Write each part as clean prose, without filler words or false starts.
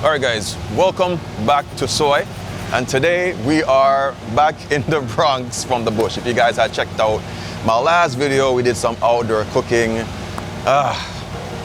Alright guys, welcome back to Soai, and today we are back in the Bronx from the bush. If you guys had checked out my last video, we did some outdoor cooking.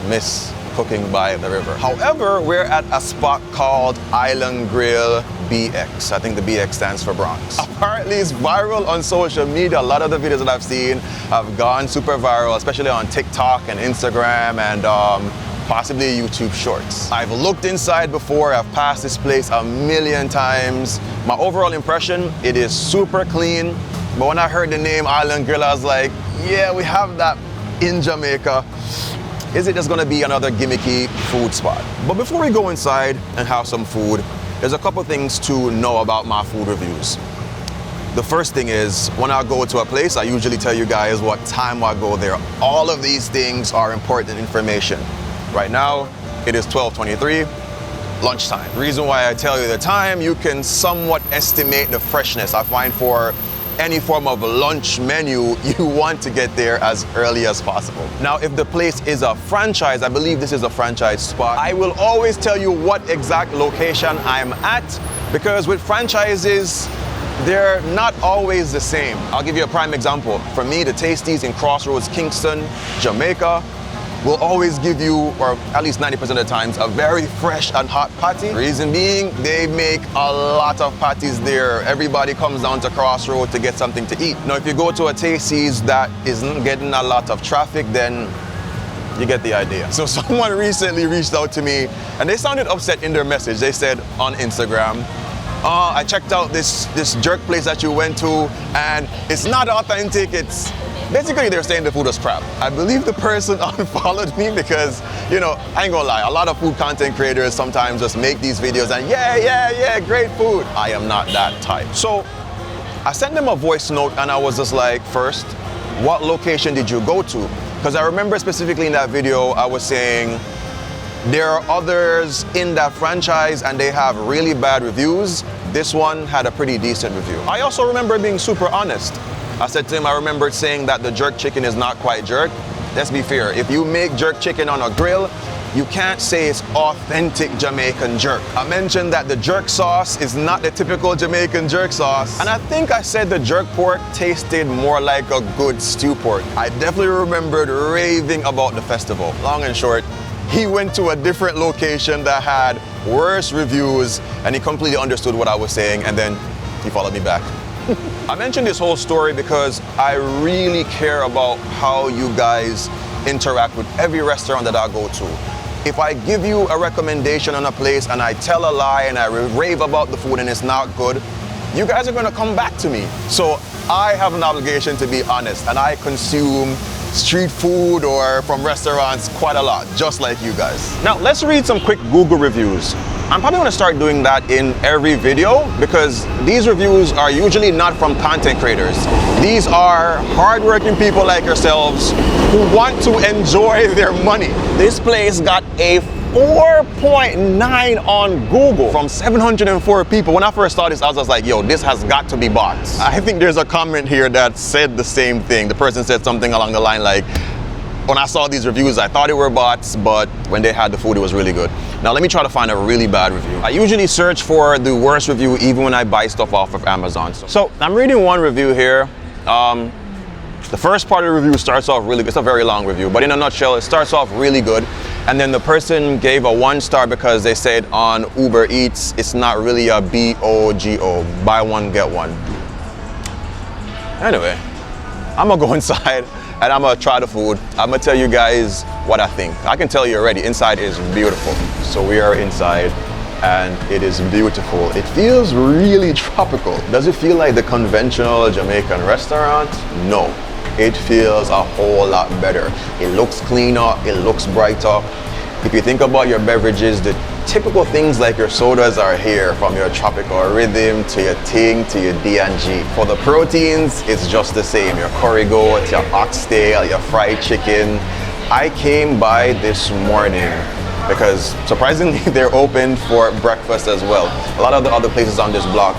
Miss cooking by the river. However, we're at a spot called Island Grill BX. I think the BX stands for Bronx. Apparently it's viral on social media. A lot of the videos that I've seen have gone super viral, especially on TikTok and Instagram and possibly YouTube Shorts. I've looked inside before, I've passed this place a million times. My overall impression, it is super clean. But when I heard the name Island Grill, I was like, yeah, we have that in Jamaica. Is it just gonna be another gimmicky food spot? But before we go inside and have some food, there's a couple things to know about my food reviews. The first thing is, when I go to a place, I usually tell you guys what time I go there. All of these things are important information. Right now, it is 12:23, lunchtime. The reason why I tell you the time, you can somewhat estimate the freshness. I find for any form of lunch menu, you want to get there as early as possible. Now, if the place is a franchise, I believe this is a franchise spot, I will always tell you what exact location I'm at, because with franchises, they're not always the same. I'll give you a prime example. For me, the Tasties in Crossroads, Kingston, Jamaica, will always give you, or at least 90% of the times, a very fresh and hot patty. Reason being, they make a lot of patties there. Everybody comes down to Crossroads to get something to eat. Now, if you go to a Tasties that isn't getting a lot of traffic, then you get the idea. So someone recently reached out to me, and they sounded upset in their message. They said on Instagram, I checked out this jerk place that you went to, and it's not authentic. It's basically, they're saying the food was crap. I believe the person unfollowed me because, you know, I ain't gonna lie, a lot of food content creators sometimes just make these videos and yeah, great food. I am not that type. So I sent them a voice note and I was just like, first, what location did you go to? Because I remember specifically in that video, I was saying, there are others in that franchise and they have really bad reviews. This one had a pretty decent review. I also remember being super honest. I said to him, I remember saying that the jerk chicken is not quite jerk. Let's be fair, if you make jerk chicken on a grill, you can't say it's authentic Jamaican jerk. I mentioned that the jerk sauce is not the typical Jamaican jerk sauce. And I think I said the jerk pork tasted more like a good stew pork. I definitely remembered raving about the festival. Long and short, he went to a different location that had worse reviews and he completely understood what I was saying, and then he followed me back. I mentioned this whole story because I really care about how you guys interact with every restaurant that I go to. If I give you a recommendation on a place and I tell a lie and I rave about the food and it's not good, you guys are gonna come back to me. So I have an obligation to be honest, and I consume street food or from restaurants quite a lot, just like you guys. Now let's read some quick Google reviews. I'm probably gonna start doing that in every video because these reviews are usually not from content creators. These are hardworking people like yourselves who want to enjoy their money. This place got a 4.9 on Google from 704 people. When I first saw this, I was just like, yo, this has got to be bots. I think there's a comment here that said the same thing. The person said something along the line like, when I saw these reviews, I thought it were bots, but when they had the food, it was really good. Now let me try to find a really bad review. I usually search for the worst review even when I buy stuff off of Amazon. So I'm reading one review here. The first part of the review starts off really good. It's a very long review, but in a nutshell, it starts off really good. And then the person gave a 1 star because they said on Uber Eats, it's not really a BOGO, buy one, get one. Anyway, I'm gonna go inside and I'm gonna try the food. I'm gonna tell you guys what I think. I can tell you already, inside is beautiful. So we are inside and it is beautiful. It feels really tropical. Does it feel like the conventional Jamaican restaurant? No. It feels a whole lot better. It looks cleaner, it looks brighter. If you think about your beverages, the typical things like your sodas are here, from your tropical rhythm to your ting to your D&G. For the proteins, it's just the same. Your curry goat, your oxtail, your fried chicken. I came by this morning because surprisingly they're open for breakfast as well. A lot of the other places on this block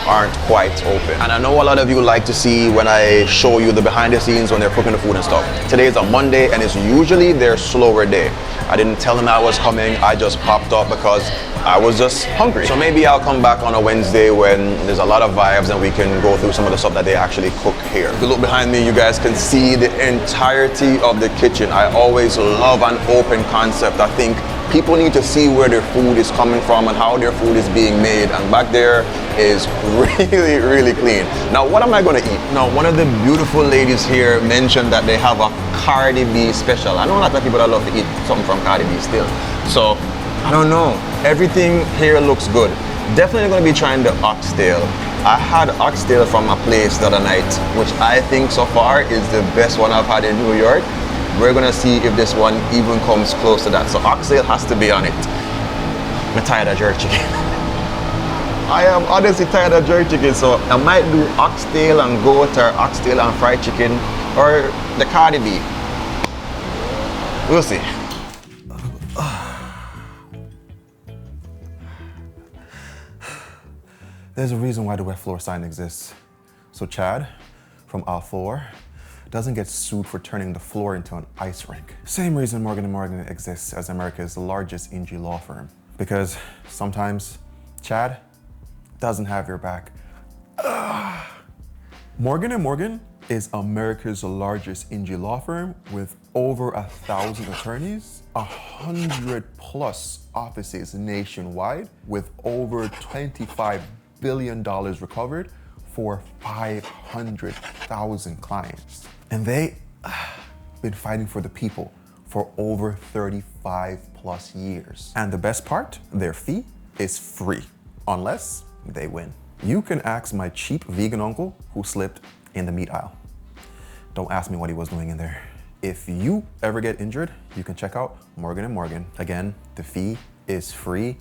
aren't quite open. And I know a lot of you like to see when I show you the behind the scenes when they're cooking the food and stuff. Today is a Monday and it's usually their slower day. I didn't tell them I was coming, I just popped up because I was just hungry. So maybe I'll come back on a Wednesday when there's a lot of vibes and we can go through some of the stuff that they actually cook here. If you look behind me, you guys can see the entirety of the kitchen. I always love an open concept. I think people need to see where their food is coming from and how their food is being made. And back there is really, really clean. Now, what am I gonna eat? Now, one of the beautiful ladies here mentioned that they have a Cardi B special. I know a lot of people that love to eat something from Cardi B still. So, I don't know. Everything here looks good. Definitely gonna be trying the oxtail. I had oxtail from a place the other night, which I think so far is the best one I've had in New York. We're gonna see if this one even comes close to that. So oxtail has to be on it. I'm tired of jerk chicken. I am honestly tired of jerk chicken, so I might do oxtail and goat or oxtail and fried chicken or the Cardi B. We'll see. There's a reason why the wet floor sign exists. So Chad from Al 4 doesn't get sued for turning the floor into an ice rink. Same reason Morgan & Morgan exists as America's largest NG law firm. Because sometimes Chad doesn't have your back. Morgan & Morgan is America's largest NG law firm with over 1,000 attorneys, 100+ offices nationwide, with over $25 billion recovered for 500,000 clients. And they been fighting for the people for over 35+ years. And the best part, their fee is free, unless they win. You can ask my cheap vegan uncle who slipped in the meat aisle. Don't ask me what he was doing in there. If you ever get injured, you can check out Morgan & Morgan. Again, the fee is free,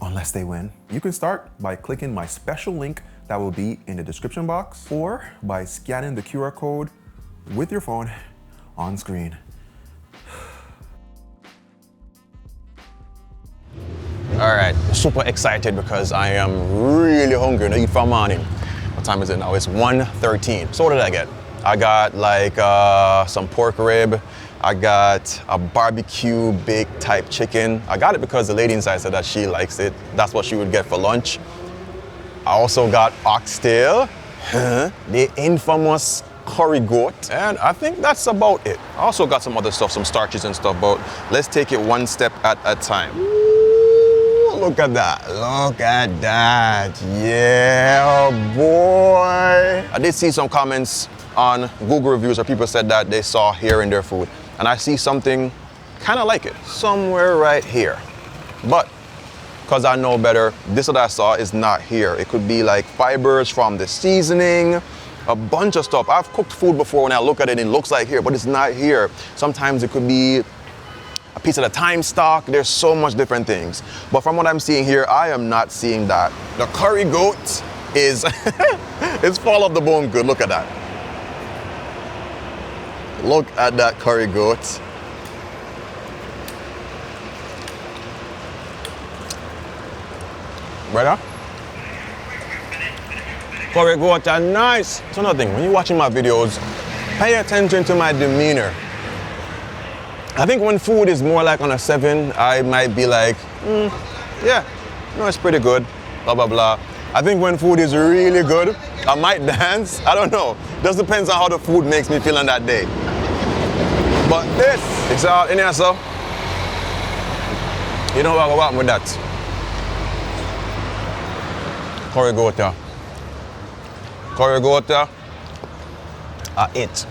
unless they win. You can start by clicking my special link that will be in the description box, or by scanning the QR code with your phone on screen. All right, super excited because I am really hungry to eat for morning. What time is it now? It's 1:13. So what did I get? I got like some pork rib. I got a barbecue baked type chicken. I got it because the lady inside said that she likes it. That's what she would get for lunch. I also got oxtail, the infamous curry goat, and I think that's about it. I also got some other stuff, some starches and stuff, but let's take it one step at a time. Ooh, look at that, look at that, yeah, boy. I did see some comments on Google reviews where people said that they saw hair in their food, and I see something kind of like it, somewhere right here. But because I know better, this that I saw is not here. It could be like fibers from the seasoning, a bunch of stuff. I've cooked food before when I look at it, it looks like here, but it's not here. Sometimes it could be a piece of the thyme stock. There's so much different things. But from what I'm seeing here, I am not seeing that. The curry goat is, it's fall off the bone good. Look at that. Look at that curry goat. Brother? Curry goat are nice. It's another thing, when you're watching my videos, pay attention to my demeanor. I think when food is more like on a 7, I might be like, yeah, no, it's pretty good, blah, blah, blah. I think when food is really good, I might dance. I don't know. Just depends on how the food makes me feel on that day. But this, it's all in here, so you know what will happen with that. Curry goat, curry goat, it.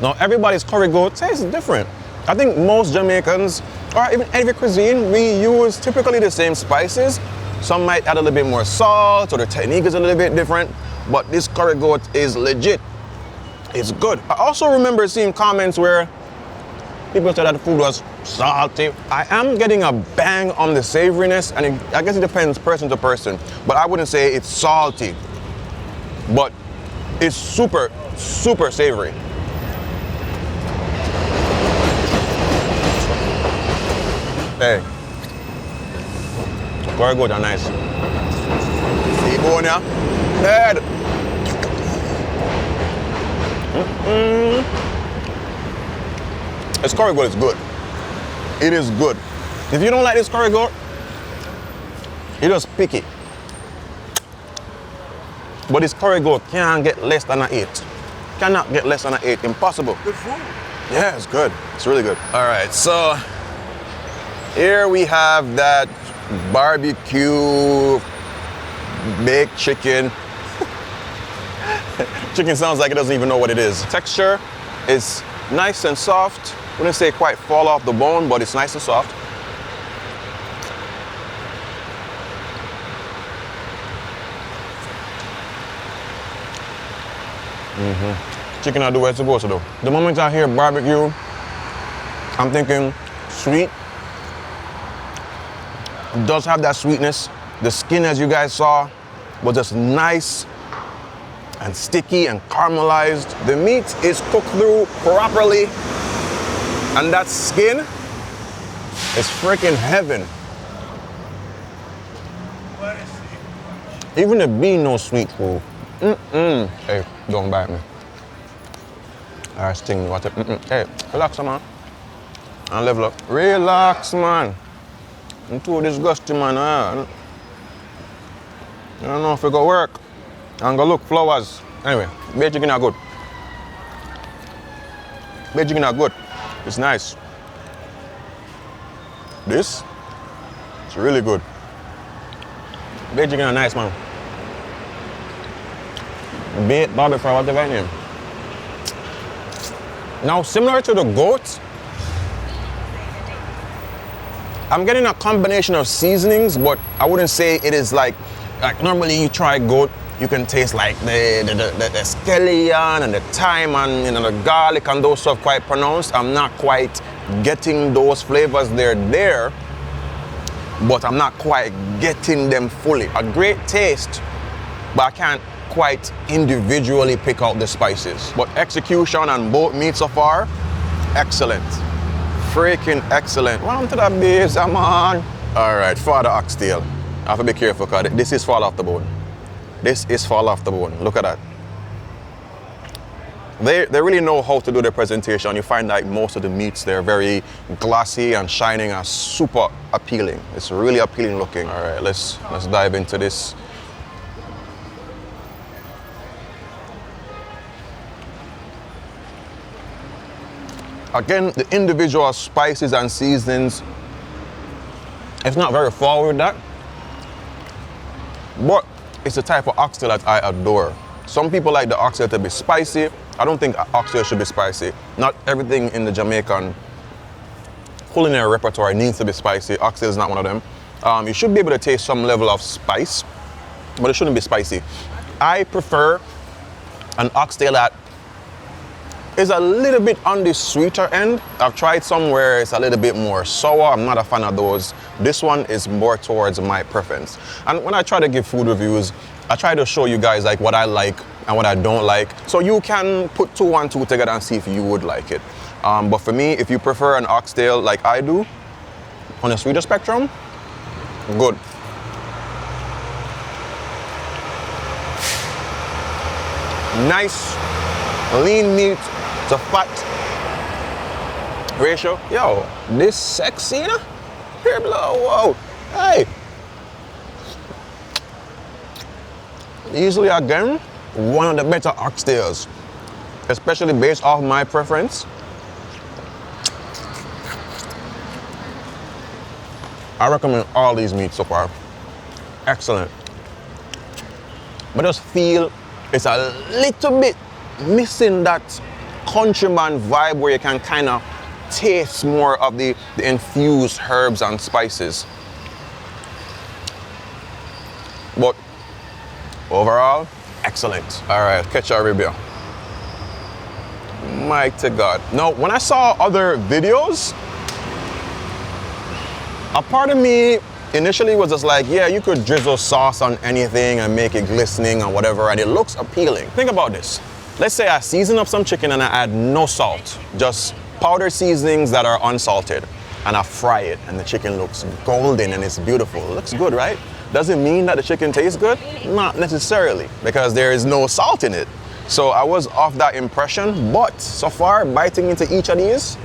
Now everybody's curry goat tastes different. I think most Jamaicans, or even every cuisine, we use typically the same spices. Some might add a little bit more salt, or the technique is a little bit different, but this curry goat is legit. It's good. I also remember seeing comments where people said that the food was salty. I am getting a bang on the savoriness, and I guess it depends person to person, but I wouldn't say it's salty, but it's super, super savory. Hey, curry goat are nice. See, bone, yeah. Dead. This curry goat is good. It is good. If you don't like this curry goat, you just pick it. But this curry goat can't get less than an 8. Cannot get less than an 8. Impossible. Good food. Yeah, it's good. It's really good. All right, so here we have that barbecue baked chicken. Chicken sounds like it doesn't even know what it is. Texture is nice and soft. Wouldn't say quite fall off the bone, but it's nice and soft. Chicken I do what it's supposed to do. The moment I hear barbecue, I'm thinking sweet. It does have that sweetness. The skin, as you guys saw, was just nice and sticky and caramelized. The meat is cooked through properly, and that skin is freaking heaven. Even the bean no sweet food. Hey, don't bite me. I sting what? Hey, relax, man. And level up. Relax, man. I'm too disgusting, man. I don't know if it go work. I'm gonna look flowers. Anyway, baked chicken are good. Baked chicken are good. It's nice. This, it's really good. Baked chicken are nice, man. Baked barbecue fry, whatever I name. Now, similar to the goat, I'm getting a combination of seasonings, but I wouldn't say it is like normally you try goat, you can taste like the scallion and the thyme and the garlic and those stuff quite pronounced. I'm not quite getting those flavors. They're there, but I'm not quite getting them fully. A great taste, but I can't quite individually pick out the spices. But execution on both meats so far, excellent. Freaking excellent. Welcome to the base, man. All right, Father Oxtail. I have to be careful because this is fall off the bone. This is fall off the bone. Look at that. They really know how to do their presentation. You find like most of the meats, they're very glossy and shining and super appealing. It's really appealing looking. All right, let's dive into this. Again, the individual spices and seasonings, it's not very forward with that, but it's the type of oxtail that I adore. Some people like the oxtail to be spicy. I don't think oxtail should be spicy. Not everything in the Jamaican culinary repertoire needs to be spicy. Oxtail is not one of them. You should be able to taste some level of spice, but it shouldn't be spicy. I prefer an oxtail that is a little bit on the sweeter end. I've tried some where it's a little bit more sour. I'm not a fan of those. This one is more towards my preference. And when I try to give food reviews, I try to show you guys like what I like and what I don't like. So you can put 2 and 2 together and see if you would like it. But for me, if you prefer an oxtail like I do, on the sweeter spectrum, good. Nice, lean meat to fat ratio. Yo, this sexy, you know? Here below, whoa, hey. Easily again, one of the better oxtails, especially based off my preference. I recommend all these meats so far. Excellent. But I just feel it's a little bit missing that countryman vibe where you can kind of taste more of the infused herbs and spices. But overall, excellent. All right, catch our review. Mighty God. Now, when I saw other videos, a part of me initially was just like, yeah, you could drizzle sauce on anything and make it glistening and whatever, and it looks appealing. Think about this. Let's say I season up some chicken and I add no salt, just powdered seasonings that are unsalted, and I fry it and the chicken looks golden and it's beautiful. It looks good, right? Does it mean that the chicken tastes good? Not necessarily, because there is no salt in it. So I was off that impression, but so far, biting into each of these,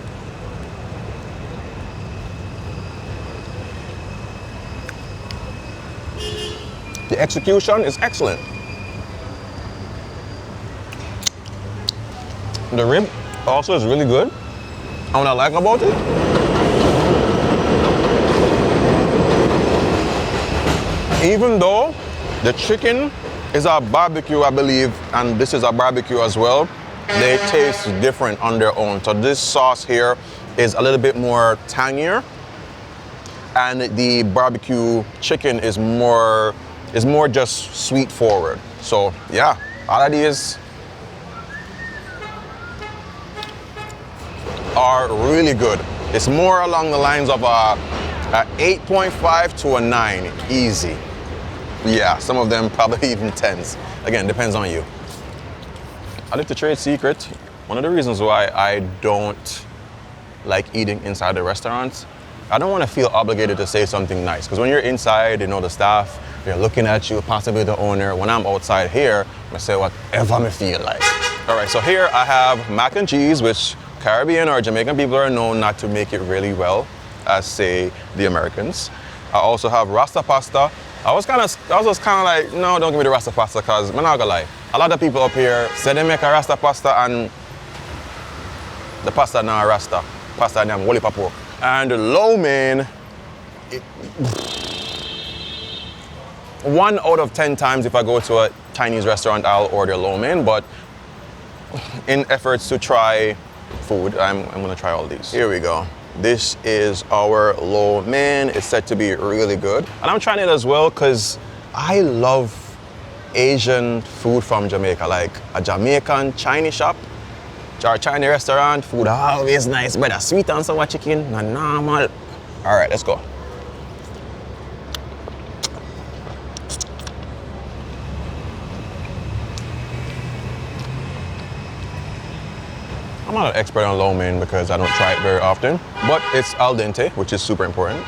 the execution is excellent. The rib also is really good. And what I like about it, even though the chicken is a barbecue, I believe, and this is a barbecue as well, they taste different on their own. So this sauce here is a little bit more tangier, and the barbecue chicken is more just sweet forward. So yeah, all of these are really good. It's more along the lines of a 8.5 to a 9, easy. Yeah, some of them probably even 10s. Again, depends on you. I like the trade secret. One of the reasons why I don't like eating inside the restaurants, I don't want to feel obligated to say something nice. Because when you're inside, you know, the staff, they're looking at you, possibly the owner. When I'm outside here, I say whatever I feel like. All right, so here I have mac and cheese, which Caribbean or Jamaican people are known not to make it really well, as say the Americans. I also have Rasta pasta. I was just kind of like, no, don't give me the Rasta pasta, because I'm not gonna lie. A lot of people up here say they make a Rasta pasta and the pasta not Rasta. Pasta and woli papo. And the lo mein, 1 out of 10 times if I go to a Chinese restaurant, I'll order lo mein, but in efforts to try food, I'm gonna try all these. Here we go. This is our lo mein. It's said to be really good. And I'm trying it as well because I love Asian food from Jamaica, like a Jamaican Chinese shop or Chinese restaurant. Food always nice, but a sweet and sour chicken, not normal. All right, let's go. I'm not an expert on lo mein because I don't try it very often, but it's al dente, which is super important.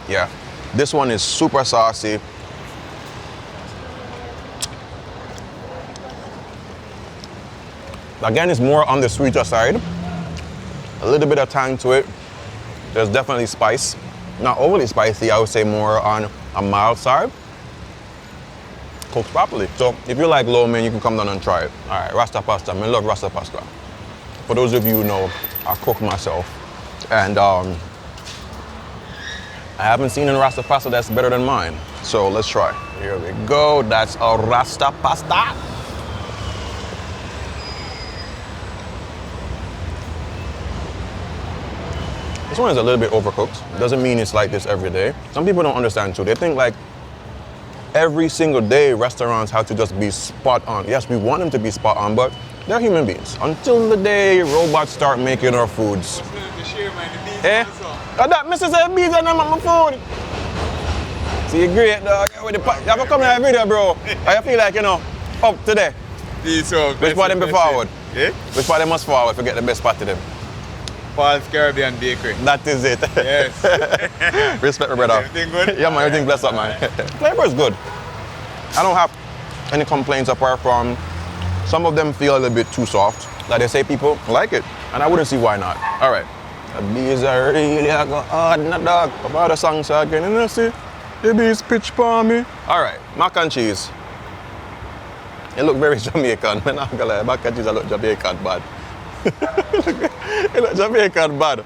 Yeah, this one is super saucy. Again, it's more on the sweeter side. A little bit of tang to it. There's definitely spice. Not overly spicy, I would say more on a mild side. Cooked properly. So if you like lo mein, you can come down and try it. All right, Rasta pasta. I love Rasta pasta. For those of you who know, I cook myself, and I haven't seen a Rasta pasta that's better than mine. So let's try. Here we go. That's a Rasta pasta. This one is a little bit overcooked. Doesn't mean it's like this every day. Some people don't understand too. They think like every single day restaurants have to just be spot on. Yes, we want them to be spot on, but they're human beings. Until the day robots start making our foods. Eh? That Mr. Say bees and them on my food. See, you're great, dog. You have to come to that video, bro. I feel like, you know, up today. Which part them be forward? Eh? Which part they must forward if you get the best part to them? Paul's Caribbean Bakery. That is it. Yes. Respect my brother. Everything good? Yeah, man, everything blessed up, man. Flavor is good. I don't have any complaints apart from some of them feel a little bit too soft. Like they say, people like it, and I wouldn't see why not. All right. The bees are really hard in the dog. About the songs again, and you see, the bees pitch for me. All right, mac and cheese. It look very Jamaican. I'm not gonna lie, mac and cheese look Jamaican bad. It look Jamaican bad.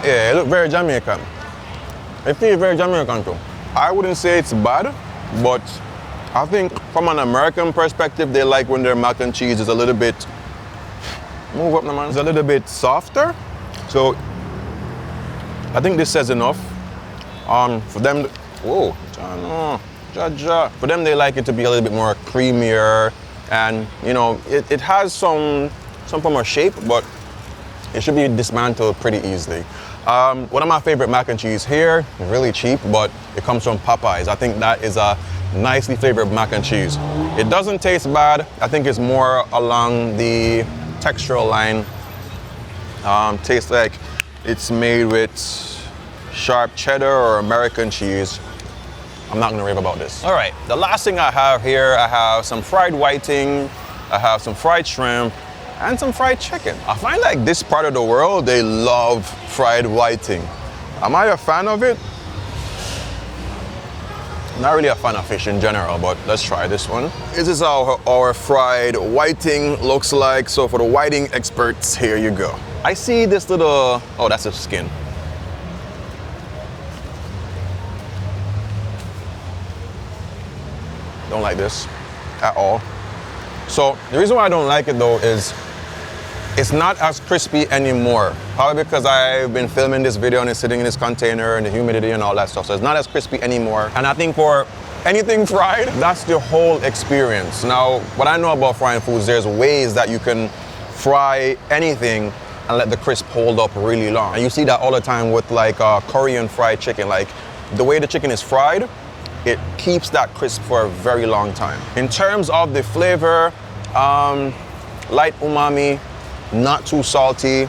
Yeah, it look very Jamaican. It feels very Jamaican too. I wouldn't say it's bad, but I think from an American perspective, they like when their mac and cheese is a little bit, move up, man, it's a little bit softer. So I think this says enough. For them, whoa, for them, they like it to be a little bit more creamier, and you know, it has some form of shape, but it should be dismantled pretty easily. One of my favorite mac and cheese here, really cheap, but it comes from Popeyes. I think that is a nicely flavored mac and cheese. It doesn't taste bad. I think it's more along the textural line. Tastes like it's made with sharp cheddar or American cheese. I'm not gonna rave about this. All right, the last thing I have here, I have some fried whiting, I have some fried shrimp, and some fried chicken. I find like this part of the world, they love fried whiting. Am I a fan of it? Not really a fan of fish in general, but let's try this one. This is how our fried whiting looks like. So for the whiting experts, here you go. I see this little, oh, that's the skin. Don't like this at all. So the reason why I don't like it though is it's not as crispy anymore. Probably because I've been filming this video and it's sitting in this container and the humidity and all that stuff. So it's not as crispy anymore. And I think for anything fried, that's the whole experience. Now, what I know about frying foods, there's ways that you can fry anything and let the crisp hold up really long. And you see that all the time with like Korean fried chicken. Like the way the chicken is fried, it keeps that crisp for a very long time. In terms of the flavor, light umami, not too salty,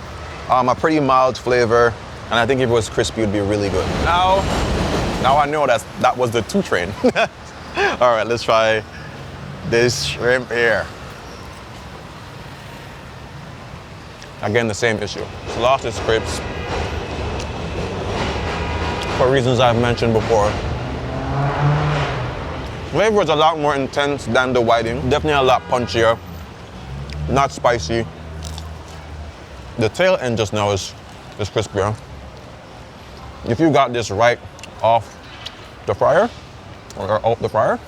a pretty mild flavor, and I think if it was crispy, it would be really good. Now I know that was the 2 train. All right, let's try this shrimp here. Again, the same issue. It's lost its crisp for reasons I've mentioned before. Flavor is a lot more intense than the whiting. Definitely a lot punchier, not spicy. The tail end just now is crispier. If you got this right off the fryer, or out the fryer,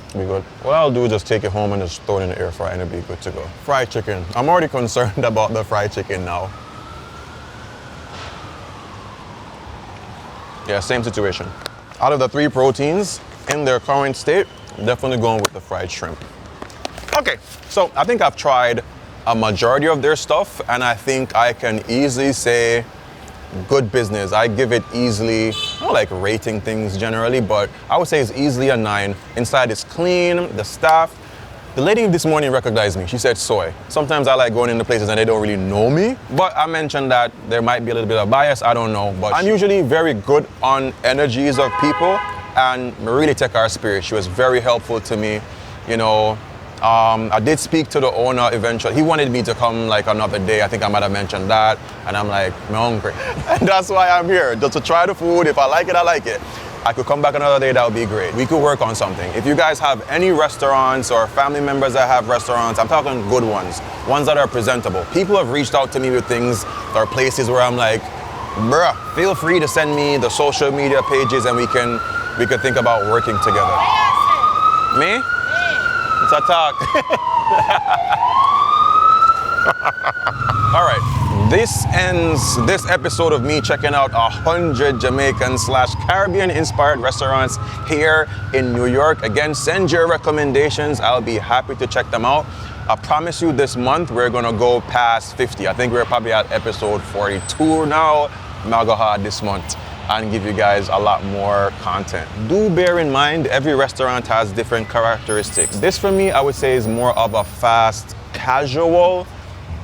it'll be good. What I'll do is just take it home and just throw it in the air fryer and it'll be good to go. Fried chicken. I'm already concerned about the fried chicken now. Yeah, same situation. Out of the 3 proteins in their current state, definitely going with the fried shrimp. Okay, so I think I've tried a majority of their stuff, and I think I can easily say good business. I give it easily, I don't like rating things generally, but I would say it's easily a 9. Inside is clean, the staff. The lady this morning recognized me. She said Soai. Sometimes I like going into places and they don't really know me, but I mentioned that there might be a little bit of bias, I don't know, but I'm usually very good on energies of people, and really take our spirit. She was very helpful to me, you know. I did speak to the owner eventually. He wanted me to come like another day. I think I might have mentioned that. And I'm like, I'm hungry. And that's why I'm here, just to try the food. If I like it, I like it. I could come back another day, that would be great. We could work on something. If you guys have any restaurants or family members that have restaurants, I'm talking good ones that are presentable. People have reached out to me with things or places where I'm like, bruh, feel free to send me the social media pages and we could think about working together. Me? It's a talk. All right, this ends this episode of me checking out 100 Jamaican / Caribbean inspired restaurants here in New York. Again, send your recommendations. I'll be happy to check them out. I promise you this month we're gonna go past 50. I think we're probably at episode 42 now. I'm gonna go hard this month and give you guys a lot more content. Do bear in mind, every restaurant has different characteristics. This for me, I would say is more of a fast, casual,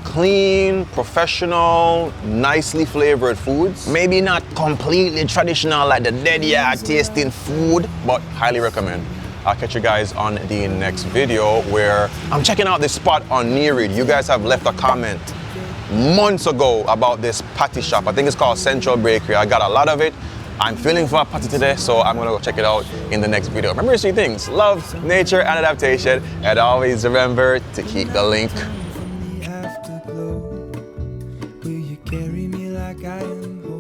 clean, professional, nicely flavored foods. Maybe not completely traditional like the dead yard tasting food, but highly recommend. I'll catch you guys on the next video where I'm checking out this spot on Nearid. You guys have left a comment months ago about this patty shop. I think it's called Central Bakery. I got a lot of it. I'm feeling for a patty today, so I'm gonna go check it out in the next video. Remember 3 things: love, nature, and adaptation. And always remember to keep the link. Will you carry me like I am?